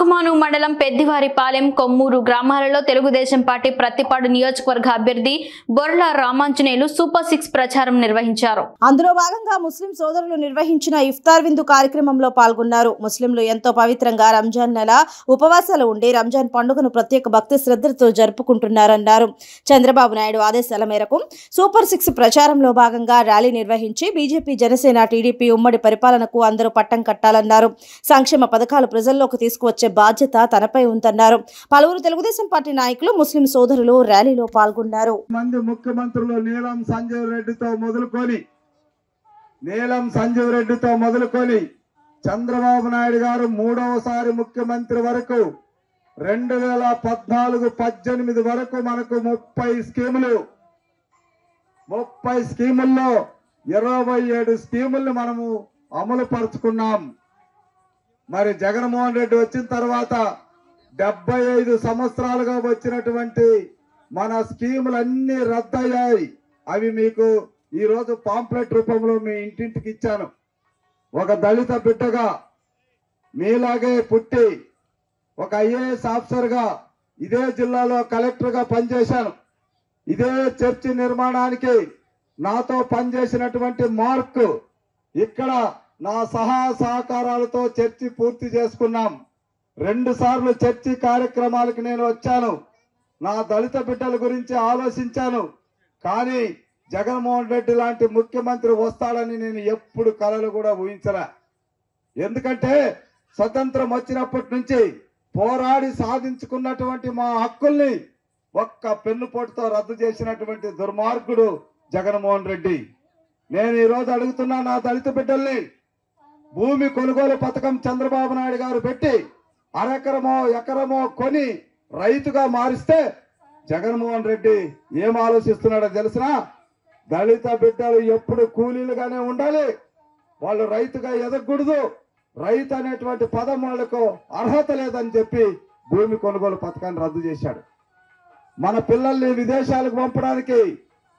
ఆకుమాను మండలం పెద్దివారిపాలెం కొమ్మూరు గ్రామాలలో తెలుగుదేశం పార్టీ ప్రతిపాడు నియోజకవర్గ అభ్యర్థి బొర్ల రామాంజనేయులు సూపర్ 6 ప్రచారం నిర్వహించారు. అందులో భాగంగా ముస్లిం సోదరులు నిర్వహించిన ఇఫ్తార్ విందు కార్యక్రమంలో పాల్గొన్నారు. ముస్లింలు ఎంతో పవిత్రంగా రంజాన్ నెల ఉపవాసాలు ఉండి రంజాన్ పండుగను ప్రత్యేక భక్తి శ్రద్ధలతో జరుపుకుంటున్నారన్నారు. చంద్రబాబు నాయుడు ఆదేశాల మేరకు సూపర్ 6 ప్రచారంలో భాగంగా ర్యాలీ నిర్వహించి బీజేపీ, జనసేన, టీడీపీ ఉమ్మడి పరిపాలనకు అందరూ పట్టం కట్టాలన్నారు. సంక్షేమ పథకాలు ప్రజల్లోకి తీసుకువచ్చే బాధ్యత తనపై ఉందన్నారు. పలువురు తెలుగుదేశం పార్టీ నాయకులు, ముస్లిం సోదరులు ర్యాలీలో పాల్గొన్నారు. ముఖ్యమంత్రులు నీలం సంజీవ్ రెడ్డితో మొదలుకొని చంద్రబాబు నాయుడు గారు మూడవసారి ముఖ్యమంత్రి వరకు 2014-18 వరకు మనకు 30 స్కీముల్లో 27 స్కీముల్ని మనము అమలు పరుచుకున్నాం. మరి జగన్మోహన్ రెడ్డి వచ్చిన తర్వాత 75 సంవత్సరాలుగా వచ్చినటువంటి మన స్కీములన్నీ రద్దయ్యాయి. అవి మీకు ఈరోజు పాంప్లెట్ రూపంలో మీ ఇంటింటికి ఇచ్చాను. ఒక దళిత బిడ్డగా మీలాగే పుట్టి ఒక ఐఏఎస్ ఆఫీసర్గా ఇదే జిల్లాలో కలెక్టర్గా పనిచేశాను. ఇదే చర్చి నిర్మాణానికి నాతో పనిచేసినటువంటి మార్క్ ఇక్కడ నా సహకారాలతో చర్చి పూర్తి చేసుకున్నాం. 2 సార్లు చర్చి కార్యక్రమాలకు నేను వచ్చాను. నా దళిత బిడ్డల గురించి ఆలోచించాను. కానీ జగన్మోహన్ రెడ్డి లాంటి ముఖ్యమంత్రి వస్తాడని నేను ఎప్పుడు కలలు కూడా ఊహించలే. ఎందుకంటే స్వతంత్రం వచ్చినప్పటి నుంచి పోరాడి సాధించుకున్నటువంటి మా హక్కుల్ని ఒక్క పెన్నుపోటుతో రద్దు చేసినటువంటి దుర్మార్గుడు జగన్మోహన్ రెడ్డి. నేను ఈరోజు అడుగుతున్నా నా దళిత బిడ్డల్ని, భూమి కొనుగోలు పథకం చంద్రబాబు నాయుడు గారు పెట్టి అరెకరమో ఎకరమో కొని రైతుగా మారిస్తే జగన్మోహన్ రెడ్డి ఏం ఆలోచిస్తున్నాడో తెలిసినా, దళిత బిడ్డలు ఎప్పుడు కూలీలుగానే ఉండాలి, వాళ్ళు రైతుగా ఎదగకూడదు, రైతు అనేటువంటి పదం వాళ్లకు అర్హత లేదని చెప్పి భూమి కొనుగోలు పథకాన్ని రద్దు చేశాడు. మన పిల్లల్ని విదేశాలకు పంపడానికి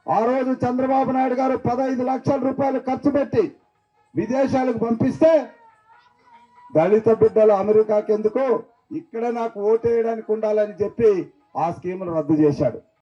ఆ రోజు చంద్రబాబు నాయుడు గారు 15 లక్షల రూపాయలు ఖర్చు పెట్టి విదేశాలకు పంపిస్తే దళిత బిడ్డలు అమెరికాకి ఎందుకు, ఇక్కడ నాకు ఓటేయడానికి ఉండాలని చెప్పి ఆ స్కీమును రద్దు చేశాడు.